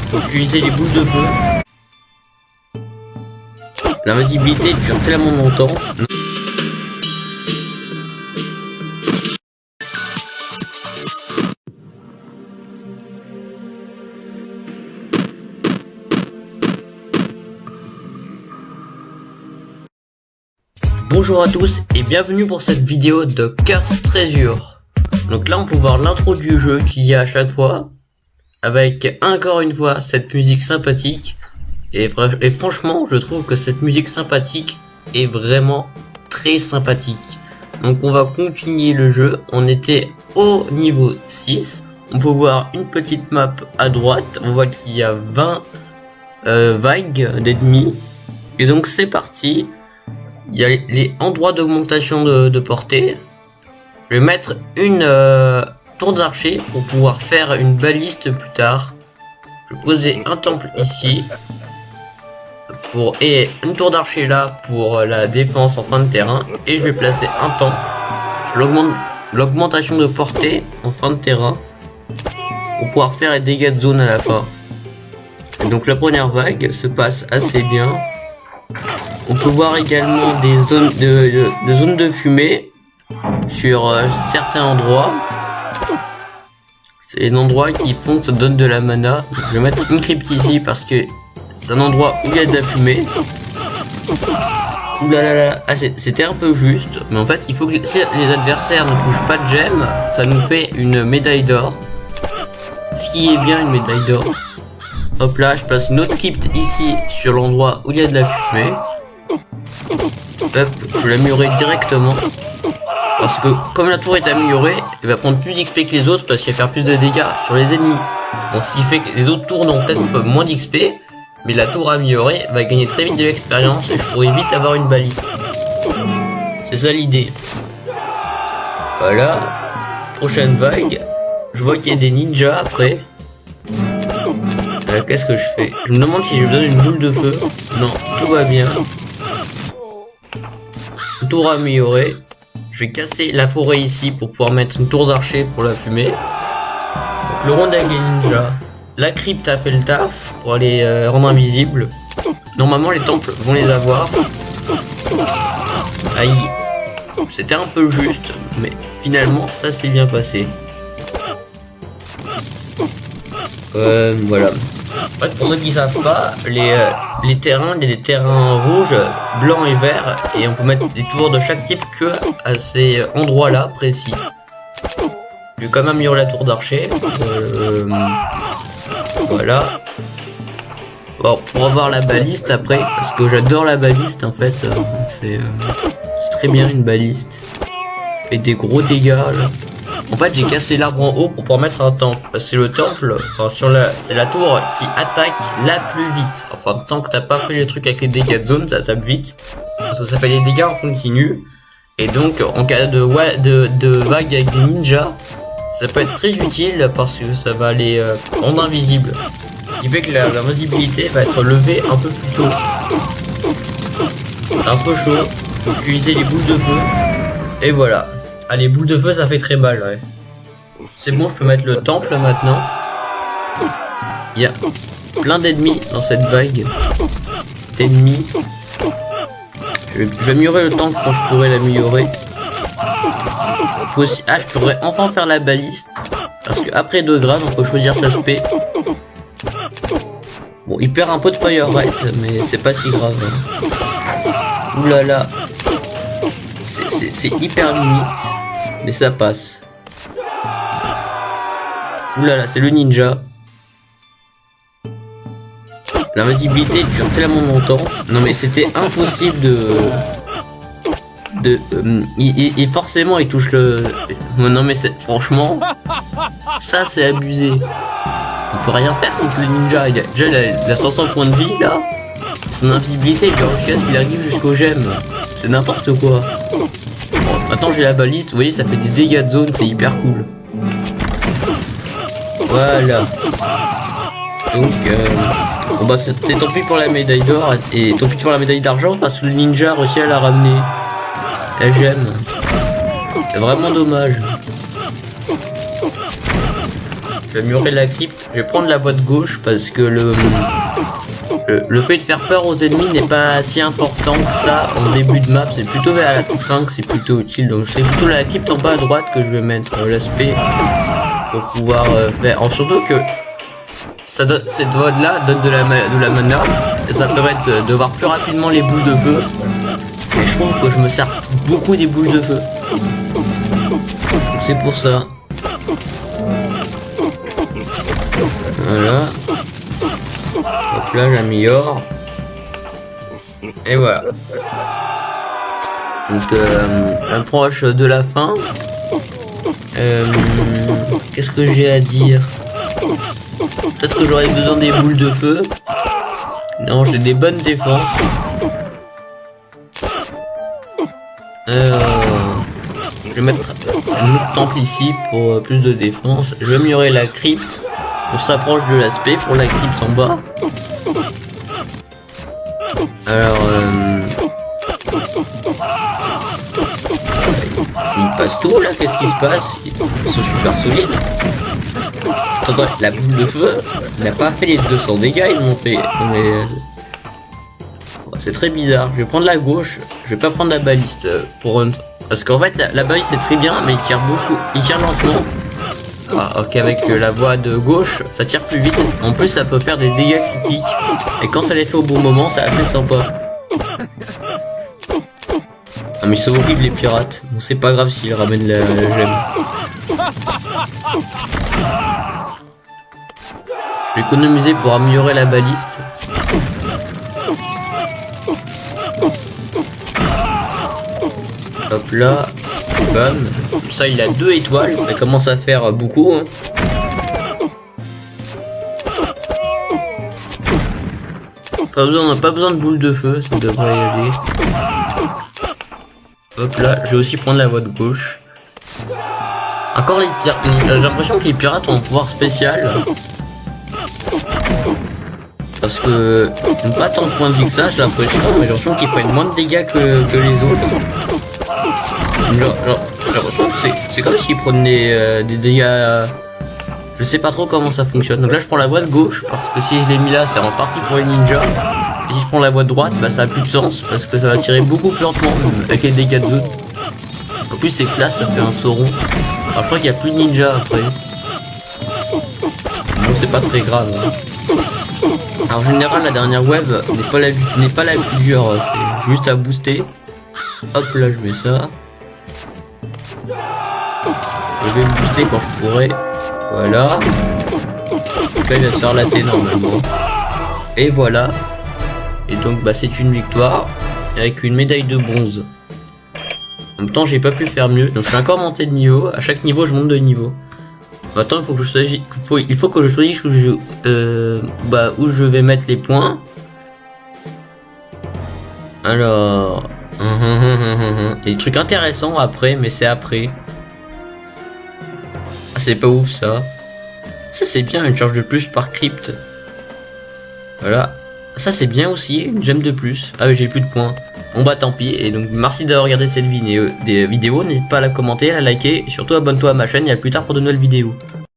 Faut utiliser les boules de feu. L'invisibilité dure tellement longtemps. Bonjour à tous et bienvenue pour cette vidéo de Cursed Treasure. Donc là on peut voir l'intro du jeu qu'il y a à chaque fois, avec encore une fois cette musique sympathique. Et franchement je trouve que cette musique sympathique est vraiment très sympathique. Donc on va continuer le jeu, on était au niveau 6. On peut voir une petite map à droite, on voit qu'il y a 20 vagues d'ennemis. Et donc c'est parti. Il y a les endroits d'augmentation de portée. Je vais mettre une tour d'archer pour pouvoir faire une baliste plus tard. Je vais poser un temple ici. Et une tour d'archer là pour la défense en fin de terrain. Et je vais placer un temple. Je l'augmente l'augmentation de portée en fin de terrain. Pour pouvoir faire les dégâts de zone à la fin. Et donc la première vague se passe assez bien. On peut voir également des zones zones de fumée sur certains endroits. C'est des endroits qui font que ça donne de la mana. Je vais mettre une crypte ici parce que c'est un endroit où il y a de la fumée. Ouh là là là, ah, c'était un peu juste, mais en fait il faut que si les adversaires ne touchent pas de gemmes, ça nous fait une médaille d'or. Ce qui est bien une médaille d'or. Hop là, je place une autre crypte ici sur l'endroit où il y a de la fumée. Hop, je vais l'améliorer directement. Parce que comme la tour est améliorée, elle va prendre plus d'XP que les autres parce qu'elle va faire plus de dégâts sur les ennemis. Bon, ce qui fait que les autres tours n'ont peut-être moins d'XP, mais la tour améliorée va gagner très vite de l'expérience et je pourrais vite avoir une baliste. C'est ça l'idée. Voilà. Prochaine vague. Je vois qu'il y a des ninjas après. Qu'est-ce que je fais? Je me demande si j'ai besoin d'une boule de feu. Non, tout va bien. Tour améliorée. Je vais casser la forêt ici pour pouvoir mettre une tour d'archer pour la fumée. Donc le rond avec les ninjas. La crypte a fait le taf pour les rendre invisibles. Normalement les temples vont les avoir. Aïe. C'était un peu juste, mais finalement ça s'est bien passé. Voilà. En fait, pour ceux qui savent pas, les terrains, il y a des terrains rouges, blancs et verts, et on peut mettre des tours de chaque type que à ces endroits-là précis. Je vais quand même améliorer la tour d'archer. Voilà. Bon, pour avoir la baliste après, parce que j'adore la baliste en fait, c'est très bien une baliste. Et des gros dégâts là. En fait, j'ai cassé l'arbre en haut pour pouvoir mettre un temple. Parce que le temple, enfin, c'est la tour qui attaque la plus vite. Enfin, tant que t'as pas fait les trucs avec les dégâts de zone, ça tape vite. Parce que ça fait des dégâts en continu. Et donc, en cas de vague avec des ninjas, ça peut être très utile parce que ça va les rendre invisibles. Ce qui fait que la visibilité va être levée un peu plus tôt. C'est un peu chaud. Faut utiliser les boules de feu. Et voilà. Ah, les boules de feu ça fait très mal, ouais. C'est bon, je peux mettre le temple maintenant. Il y a plein d'ennemis dans cette vague. D'ennemis. Je vais améliorer le temple quand je pourrai l'améliorer. Ah, je pourrais enfin faire la baliste. Parce que après 2 grades, on peut choisir sa spé. Bon, il perd un peu de fire rate, mais c'est pas si grave. Hein. Ouh là là. C'est hyper limite, mais ça passe. Oulala, c'est le ninja. L'invisibilité dure tellement longtemps. Non mais c'était impossible et forcément il touche le... Non mais franchement, ça c'est abusé. On peut rien faire contre le ninja. Il a 500 points de vie là. Son invisibilité dure jusqu'à ce qu'il arrive jusqu'aux gemmes. C'est n'importe quoi. Bon, maintenant j'ai la baliste, vous voyez ça fait des dégâts de zone, c'est hyper cool. Voilà. Donc bon bah c'est tant pis pour la médaille d'or et tant pis pour la médaille d'argent parce que le ninja a réussi à la ramener. La gemme. C'est vraiment dommage. vais améliorer la crypte. Je vais prendre la voie de gauche parce que le fait de faire peur aux ennemis n'est pas si important que ça en début de map. C'est plutôt vers la toute fin que c'est plutôt utile. Donc c'est plutôt la crypte en bas à droite que je vais mettre l'aspect pour pouvoir faire. Surtout que ça donne, cette voie là donne de la mana et ça permet de voir plus rapidement les boules de feu. Et je trouve que je me sers beaucoup des boules de feu. Donc c'est pour ça. Voilà. Hop là, j'améliore. Et voilà. Donc approche de la fin. Qu'est-ce que j'ai à dire? Peut-être que j'aurais besoin des boules de feu. Non, j'ai des bonnes défenses. Je vais mettre un autre temple ici pour plus de défense. Je vais améliorer la crypte. On s'approche de l'aspect pour la crypte en bas. Alors, il passe tout là, qu'est-ce qui se passe? Ils sont super solides. Attends, la boule de feu n'a pas fait les 200 dégâts, ils m'ont fait. Mais c'est très bizarre. Je vais prendre la gauche, je vais pas prendre la baliste pour un... Parce qu'en fait la baliste c'est très bien, mais il tire beaucoup, il tire lentement. Qu'avec la voie de gauche, ça tire plus vite. En plus, ça peut faire des dégâts critiques. Et quand ça les fait au bon moment, c'est assez sympa. Ah mais c'est horrible les pirates. Bon, c'est pas grave s'ils ramènent la gemme. Je vais économiser pour améliorer la baliste. Hop là. Bam. Ça il a 2 étoiles, ça commence à faire beaucoup hein. On n'a pas besoin de boules de feu, ça devrait y aller. Hop là, je vais aussi prendre la voie de gauche. Encore les pirates, j'ai l'impression que les pirates ont un pouvoir spécial. Parce que ils n'ont pas tant de points de vie que ça, j'ai l'impression, mais j'ai l'impression qu'ils prennent moins de dégâts que les autres. Genre, j'ai l'impression que c'est comme s'ils prenaient des dégâts. Je sais pas trop comment ça fonctionne. Donc là, je prends la voie de gauche parce que si je l'ai mis là, c'est en partie pour les ninjas. Et si je prends la voie de droite, bah ça a plus de sens parce que ça va tirer beaucoup plus lentement avec les dégâts de 2. En plus, c'est classe, ça fait un Sauron. Alors, je crois qu'il y a plus de ninjas après. Bon, c'est pas très grave. Hein. Alors, en général, la dernière wave n'est pas la plus dure. C'est juste à booster. Hop là, je mets ça. Je vais me booster quand je pourrai. Voilà. Donc là, il va se faire latter normalement. Et voilà. Et donc, bah, c'est une victoire. Avec une médaille de bronze. En même temps, j'ai pas pu faire mieux. Donc, je suis encore monté de niveau. À chaque niveau, je monte de niveau. Maintenant, il faut que je choisisse. Il faut que je choisisse où je vais mettre les points. Alors. Il y a des trucs intéressants après, mais c'est après. Ah, c'est pas ouf ça. Ça, c'est bien, une charge de plus par crypte. Voilà. Ça, c'est bien aussi, une gemme de plus. Ah, j'ai plus de points. Bon, bah tant pis. Et donc, merci d'avoir regardé cette vidéo. N'hésite pas à la commenter, à la liker. Et surtout, abonne-toi à ma chaîne et à plus tard pour de nouvelles vidéos.